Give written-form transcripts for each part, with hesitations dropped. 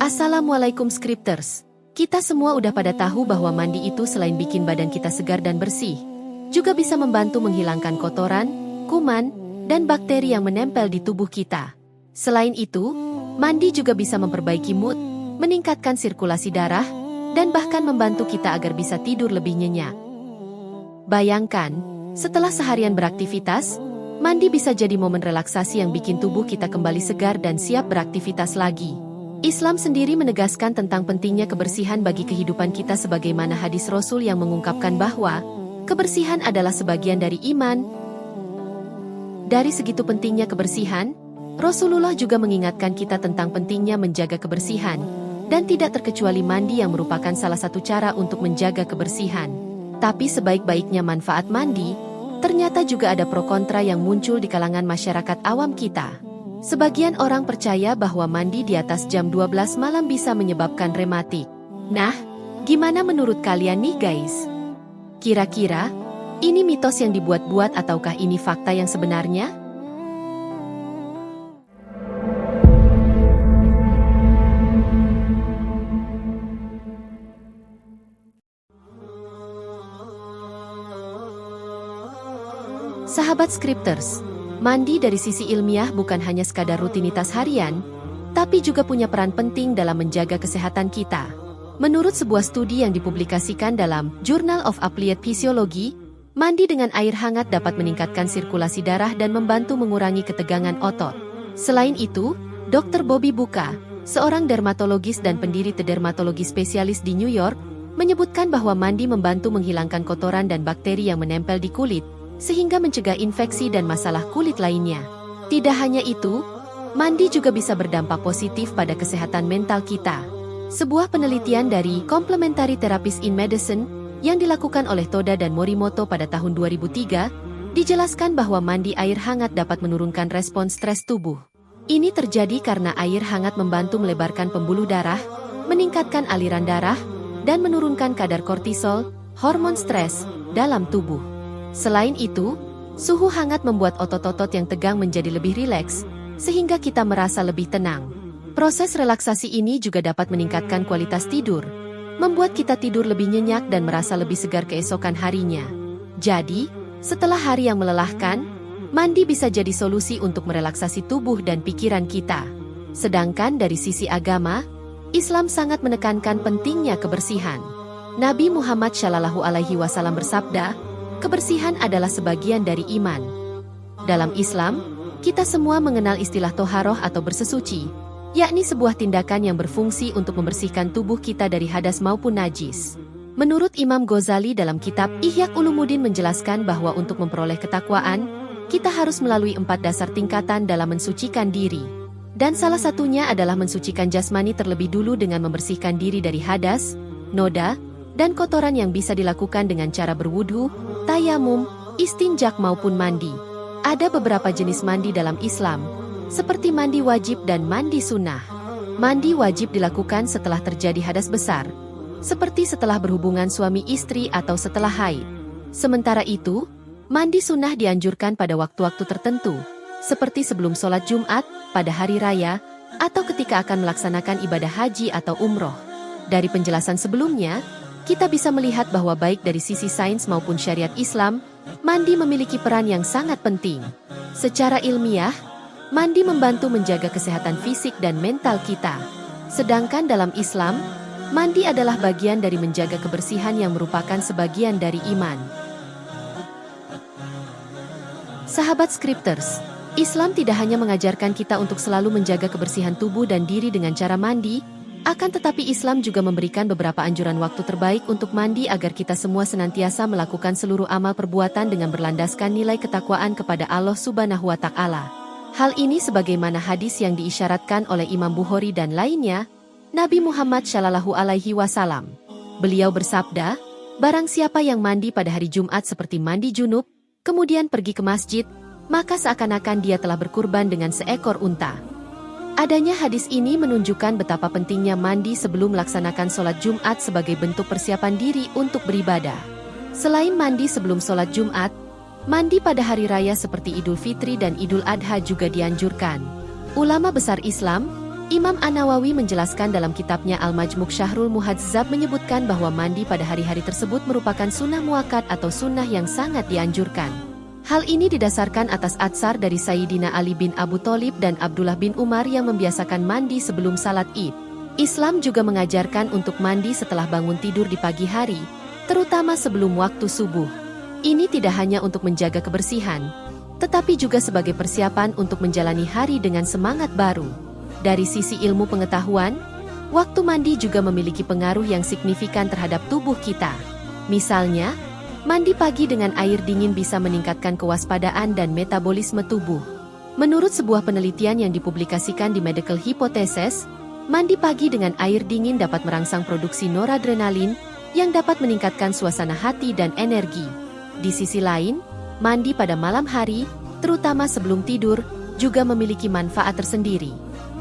Assalamualaikum Scripters. Kita semua udah pada tahu bahwa mandi itu selain bikin badan kita segar dan bersih, juga bisa membantu menghilangkan kotoran, kuman, dan bakteri yang menempel di tubuh kita. Selain itu, mandi juga bisa memperbaiki mood, meningkatkan sirkulasi darah, dan bahkan membantu kita agar bisa tidur lebih nyenyak. Bayangkan, setelah seharian beraktivitas, mandi bisa jadi momen relaksasi yang bikin tubuh kita kembali segar dan siap beraktivitas lagi. Islam sendiri menegaskan tentang pentingnya kebersihan bagi kehidupan kita sebagaimana hadis Rasul yang mengungkapkan bahwa kebersihan adalah sebagian dari iman. Dari segitu pentingnya kebersihan, Rasulullah juga mengingatkan kita tentang pentingnya menjaga kebersihan, dan tidak terkecuali mandi yang merupakan salah satu cara untuk menjaga kebersihan. Tapi sebaik-baiknya manfaat mandi, ternyata juga ada pro kontra yang muncul di kalangan masyarakat awam kita. Sebagian orang percaya bahwa mandi di atas jam 12 malam bisa menyebabkan rematik. Nah, gimana menurut kalian nih guys? Kira-kira, ini mitos yang dibuat-buat ataukah ini fakta yang sebenarnya? Sahabat Scripters, mandi dari sisi ilmiah bukan hanya sekadar rutinitas harian, tapi juga punya peran penting dalam menjaga kesehatan kita. Menurut sebuah studi yang dipublikasikan dalam Journal of Applied Physiology, mandi dengan air hangat dapat meningkatkan sirkulasi darah dan membantu mengurangi ketegangan otot. Selain itu, Dr. Bobby Buka, seorang dermatologis dan pendiri The Dermatology spesialis di New York, menyebutkan bahwa mandi membantu menghilangkan kotoran dan bakteri yang menempel di kulit, sehingga mencegah infeksi dan masalah kulit lainnya. Tidak hanya itu, mandi juga bisa berdampak positif pada kesehatan mental kita. Sebuah penelitian dari Complementary Therapies in Medicine yang dilakukan oleh Toda dan Morimoto pada tahun 2003, dijelaskan bahwa mandi air hangat dapat menurunkan respons stres tubuh. Ini terjadi karena air hangat membantu melebarkan pembuluh darah, meningkatkan aliran darah, dan menurunkan kadar kortisol, hormon stres, dalam tubuh. Selain itu, suhu hangat membuat otot-otot yang tegang menjadi lebih rileks, sehingga kita merasa lebih tenang. Proses relaksasi ini juga dapat meningkatkan kualitas tidur, membuat kita tidur lebih nyenyak dan merasa lebih segar keesokan harinya. Jadi, setelah hari yang melelahkan, mandi bisa jadi solusi untuk merelaksasi tubuh dan pikiran kita. Sedangkan dari sisi agama, Islam sangat menekankan pentingnya kebersihan. Nabi Muhammad SAW bersabda, kebersihan adalah sebagian dari iman. Dalam Islam, kita semua mengenal istilah toharoh atau bersesuci, yakni sebuah tindakan yang berfungsi untuk membersihkan tubuh kita dari hadas maupun najis. Menurut Imam Ghazali dalam kitab Ihya Ulumuddin menjelaskan bahwa untuk memperoleh ketakwaan, kita harus melalui 4 dasar tingkatan dalam mensucikan diri. Dan salah satunya adalah mensucikan jasmani terlebih dulu dengan membersihkan diri dari hadas, noda, dan kotoran yang bisa dilakukan dengan cara berwudhu, tayamum, istinjak maupun mandi. Ada beberapa jenis mandi dalam Islam, seperti mandi wajib dan mandi sunnah. Mandi wajib dilakukan setelah terjadi hadas besar, seperti setelah berhubungan suami istri atau setelah haid. Sementara itu, mandi sunnah dianjurkan pada waktu-waktu tertentu, seperti sebelum sholat Jumat, pada hari raya, atau ketika akan melaksanakan ibadah haji atau umroh. Dari penjelasan sebelumnya, kita bisa melihat bahwa baik dari sisi sains maupun syariat Islam, mandi memiliki peran yang sangat penting. Secara ilmiah, mandi membantu menjaga kesehatan fisik dan mental kita. Sedangkan dalam Islam, mandi adalah bagian dari menjaga kebersihan yang merupakan sebagian dari iman. Sahabat Scripters, Islam tidak hanya mengajarkan kita untuk selalu menjaga kebersihan tubuh dan diri dengan cara mandi, akan tetapi Islam juga memberikan beberapa anjuran waktu terbaik untuk mandi agar kita semua senantiasa melakukan seluruh amal perbuatan dengan berlandaskan nilai ketakwaan kepada Allah Subhanahu wa Ta'ala. Hal ini sebagaimana hadis yang diisyaratkan oleh Imam Bukhari dan lainnya, Nabi Muhammad SAW. Beliau bersabda, barang siapa yang mandi pada hari Jumat seperti mandi junub, kemudian pergi ke masjid, maka seakan-akan dia telah berkurban dengan seekor unta. Adanya hadis ini menunjukkan betapa pentingnya mandi sebelum melaksanakan sholat Jumat sebagai bentuk persiapan diri untuk beribadah. Selain mandi sebelum sholat Jumat, mandi pada hari raya seperti Idul Fitri dan Idul Adha juga dianjurkan. Ulama besar Islam, Imam An-Nawawi menjelaskan dalam kitabnya Al-Majmu' Syahrul Muhadzab menyebutkan bahwa mandi pada hari-hari tersebut merupakan sunnah muakkad atau sunnah yang sangat dianjurkan. Hal ini didasarkan atas atsar dari Sayyidina Ali bin Abu Thalib dan Abdullah bin Umar yang membiasakan mandi sebelum salat Id. Islam juga mengajarkan untuk mandi setelah bangun tidur di pagi hari, terutama sebelum waktu subuh. Ini tidak hanya untuk menjaga kebersihan, tetapi juga sebagai persiapan untuk menjalani hari dengan semangat baru. Dari sisi ilmu pengetahuan, waktu mandi juga memiliki pengaruh yang signifikan terhadap tubuh kita. Misalnya, mandi pagi dengan air dingin bisa meningkatkan kewaspadaan dan metabolisme tubuh. Menurut sebuah penelitian yang dipublikasikan di Medical Hypothesis, mandi pagi dengan air dingin dapat merangsang produksi noradrenalin yang dapat meningkatkan suasana hati dan energi. Di sisi lain, mandi pada malam hari, terutama sebelum tidur, juga memiliki manfaat tersendiri.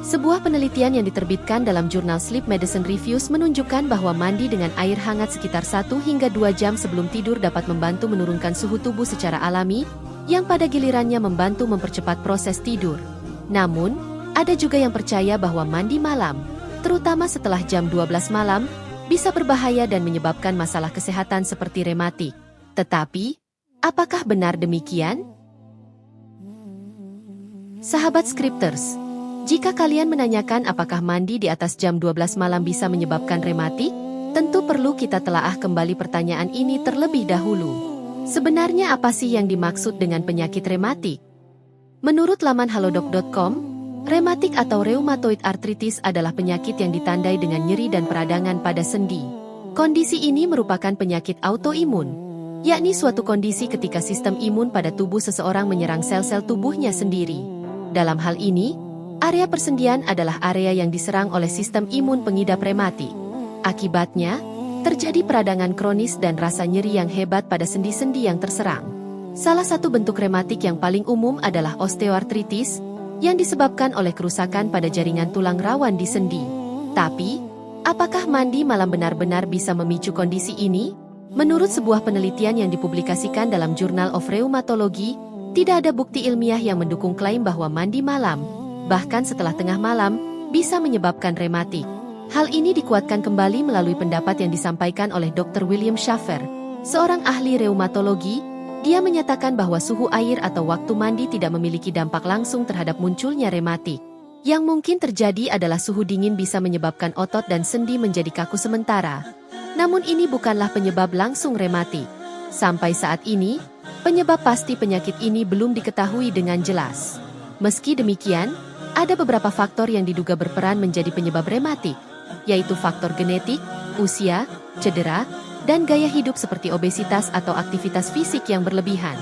Sebuah penelitian yang diterbitkan dalam jurnal Sleep Medicine Reviews menunjukkan bahwa mandi dengan air hangat sekitar 1 hingga 2 jam sebelum tidur dapat membantu menurunkan suhu tubuh secara alami, yang pada gilirannya membantu mempercepat proses tidur. Namun, ada juga yang percaya bahwa mandi malam, terutama setelah jam 12 malam, bisa berbahaya dan menyebabkan masalah kesehatan seperti rematik. Tetapi, apakah benar demikian? Sahabat Scripters, jika kalian menanyakan apakah mandi di atas jam 12 malam bisa menyebabkan rematik, tentu perlu kita telaah kembali pertanyaan ini terlebih dahulu. Sebenarnya apa sih yang dimaksud dengan penyakit rematik? Menurut laman halodoc.com, rematik atau rheumatoid arthritis adalah penyakit yang ditandai dengan nyeri dan peradangan pada sendi. Kondisi ini merupakan penyakit autoimun, yakni suatu kondisi ketika sistem imun pada tubuh seseorang menyerang sel-sel tubuhnya sendiri. Dalam hal ini, area persendian adalah area yang diserang oleh sistem imun pengidap rematik. Akibatnya, terjadi peradangan kronis dan rasa nyeri yang hebat pada sendi-sendi yang terserang. Salah satu bentuk rematik yang paling umum adalah osteoartritis, yang disebabkan oleh kerusakan pada jaringan tulang rawan di sendi. Tapi, apakah mandi malam benar-benar bisa memicu kondisi ini? Menurut sebuah penelitian yang dipublikasikan dalam Journal of Rheumatology, tidak ada bukti ilmiah yang mendukung klaim bahwa mandi malam, bahkan setelah tengah malam, bisa menyebabkan rematik. Hal ini dikuatkan kembali melalui pendapat yang disampaikan oleh Dr. William Shaffer, seorang ahli reumatologi. Dia menyatakan bahwa suhu air atau waktu mandi tidak memiliki dampak langsung terhadap munculnya rematik. Yang mungkin terjadi adalah suhu dingin bisa menyebabkan otot dan sendi menjadi kaku sementara. Namun ini bukanlah penyebab langsung rematik. Sampai saat ini, penyebab pasti penyakit ini belum diketahui dengan jelas. Meski demikian, ada beberapa faktor yang diduga berperan menjadi penyebab rematik, yaitu faktor genetik, usia, cedera, dan gaya hidup seperti obesitas atau aktivitas fisik yang berlebihan.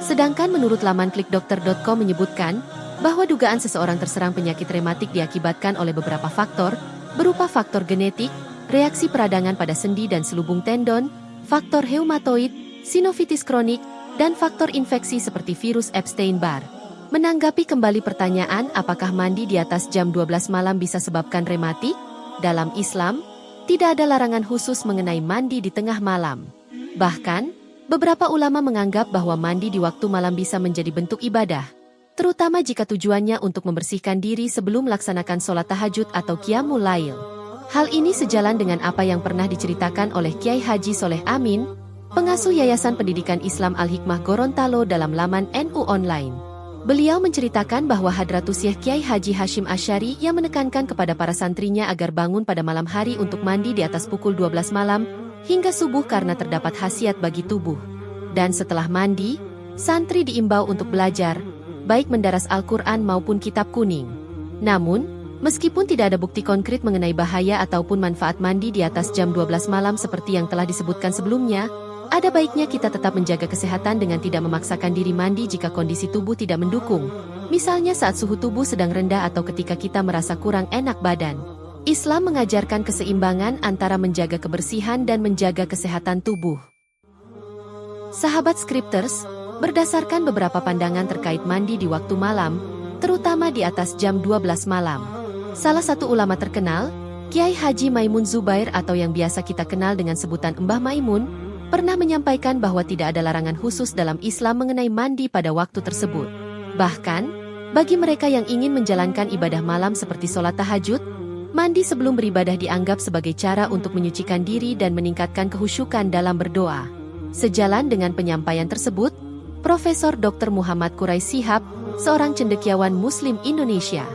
Sedangkan menurut laman klikdokter.com menyebutkan bahwa dugaan seseorang terserang penyakit rematik diakibatkan oleh beberapa faktor, berupa faktor genetik, reaksi peradangan pada sendi dan selubung tendon, faktor heumatoid, sinovitis kronik, dan faktor infeksi seperti virus Epstein-Barr. Menanggapi kembali pertanyaan apakah mandi di atas jam 12 malam bisa sebabkan rematik? Dalam Islam, tidak ada larangan khusus mengenai mandi di tengah malam. Bahkan, beberapa ulama menganggap bahwa mandi di waktu malam bisa menjadi bentuk ibadah, terutama jika tujuannya untuk membersihkan diri sebelum melaksanakan sholat tahajud atau qiyamul lail. Hal ini sejalan dengan apa yang pernah diceritakan oleh Kiai Haji Soleh Amin, pengasuh Yayasan Pendidikan Islam Al-Hikmah Gorontalo dalam laman NU Online. Beliau menceritakan bahwa Hadratus Syekh Kiai Haji Hashim Asy'ari yang menekankan kepada para santrinya agar bangun pada malam hari untuk mandi di atas pukul 12 malam hingga subuh karena terdapat khasiat bagi tubuh. Dan setelah mandi, santri diimbau untuk belajar, baik mendaras Al-Quran maupun kitab kuning. Namun, meskipun tidak ada bukti konkret mengenai bahaya ataupun manfaat mandi di atas jam 12 malam seperti yang telah disebutkan sebelumnya, ada baiknya kita tetap menjaga kesehatan dengan tidak memaksakan diri mandi jika kondisi tubuh tidak mendukung. Misalnya saat suhu tubuh sedang rendah atau ketika kita merasa kurang enak badan. Islam mengajarkan keseimbangan antara menjaga kebersihan dan menjaga kesehatan tubuh. Sahabat Scripters, berdasarkan beberapa pandangan terkait mandi di waktu malam, terutama di atas jam 12 malam. Salah satu ulama terkenal, Kiai Haji Maimun Zubair atau yang biasa kita kenal dengan sebutan Mbah Maimun, pernah menyampaikan bahwa tidak ada larangan khusus dalam Islam mengenai mandi pada waktu tersebut. Bahkan, Bagi mereka yang ingin menjalankan ibadah malam seperti sholat tahajud, mandi sebelum beribadah dianggap sebagai cara untuk menyucikan diri dan meningkatkan kehusyukan dalam berdoa. Sejalan dengan penyampaian tersebut, Profesor Dr. Muhammad Quraisy Shihab, seorang cendekiawan Muslim Indonesia,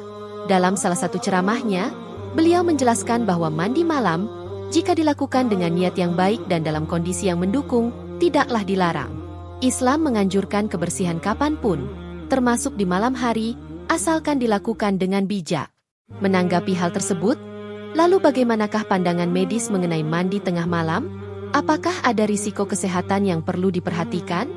dalam salah satu ceramahnya, beliau menjelaskan bahwa mandi malam, jika dilakukan dengan niat yang baik dan dalam kondisi yang mendukung, tidaklah dilarang. Islam menganjurkan kebersihan kapanpun, termasuk di malam hari, asalkan dilakukan dengan bijak. Menanggapi hal tersebut, lalu bagaimanakah pandangan medis mengenai mandi tengah malam? Apakah ada risiko kesehatan yang perlu diperhatikan?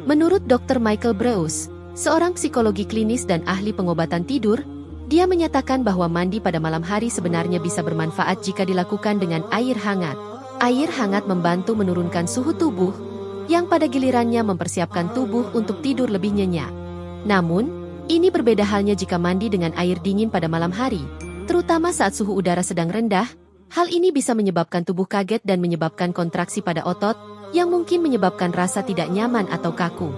Menurut Dr. Michael Breus, seorang psikologi klinis dan ahli pengobatan tidur, dia menyatakan bahwa mandi pada malam hari sebenarnya bisa bermanfaat jika dilakukan dengan air hangat. Air hangat membantu menurunkan suhu tubuh, yang pada gilirannya mempersiapkan tubuh untuk tidur lebih nyenyak. Namun, ini berbeda halnya jika mandi dengan air dingin pada malam hari, terutama saat suhu udara sedang rendah. Hal ini bisa menyebabkan tubuh kaget dan menyebabkan kontraksi pada otot, yang mungkin menyebabkan rasa tidak nyaman atau kaku.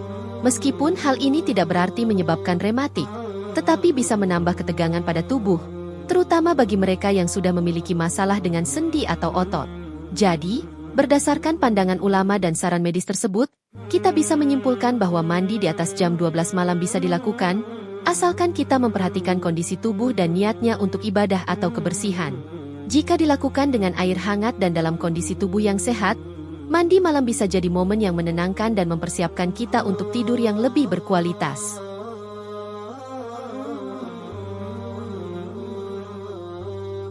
Meskipun hal ini tidak berarti menyebabkan rematik, tetapi bisa menambah ketegangan pada tubuh, terutama bagi mereka yang sudah memiliki masalah dengan sendi atau otot. Jadi, berdasarkan pandangan ulama dan saran medis tersebut, kita bisa menyimpulkan bahwa mandi di atas jam 12 malam bisa dilakukan, asalkan kita memperhatikan kondisi tubuh dan niatnya untuk ibadah atau kebersihan. Jika dilakukan dengan air hangat dan dalam kondisi tubuh yang sehat, mandi malam bisa jadi momen yang menenangkan dan mempersiapkan kita untuk tidur yang lebih berkualitas.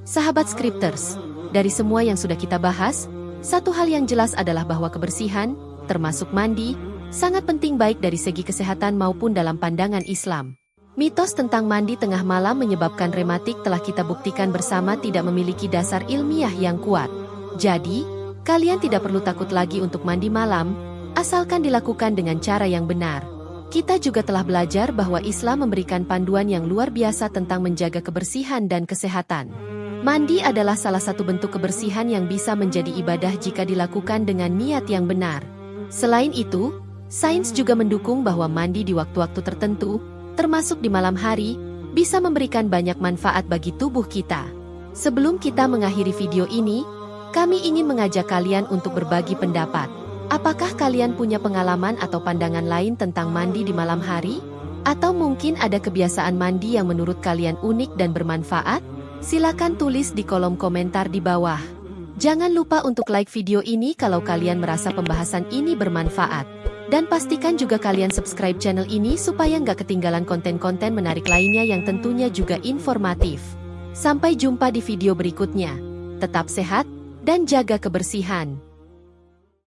Sahabat Scripters, dari semua yang sudah kita bahas, satu hal yang jelas adalah bahwa kebersihan, termasuk mandi, sangat penting baik dari segi kesehatan maupun dalam pandangan Islam. Mitos tentang mandi tengah malam menyebabkan rematik telah kita buktikan bersama tidak memiliki dasar ilmiah yang kuat. Jadi, kalian tidak perlu takut lagi untuk mandi malam, asalkan dilakukan dengan cara yang benar. Kita juga telah belajar bahwa Islam memberikan panduan yang luar biasa tentang menjaga kebersihan dan kesehatan. Mandi adalah salah satu bentuk kebersihan yang bisa menjadi ibadah jika dilakukan dengan niat yang benar. Selain itu, sains juga mendukung bahwa mandi di waktu-waktu tertentu, termasuk di malam hari, bisa memberikan banyak manfaat bagi tubuh kita. Sebelum kita mengakhiri video ini, kami ingin mengajak kalian untuk berbagi pendapat. Apakah kalian punya pengalaman atau pandangan lain tentang mandi di malam hari? Atau mungkin ada kebiasaan mandi yang menurut kalian unik dan bermanfaat? Silakan tulis di kolom komentar di bawah. Jangan lupa untuk like video ini kalau kalian merasa pembahasan ini bermanfaat. Dan pastikan juga kalian subscribe channel ini supaya nggak ketinggalan konten-konten menarik lainnya yang tentunya juga informatif. Sampai jumpa di video berikutnya. Tetap sehat dan jaga kebersihan.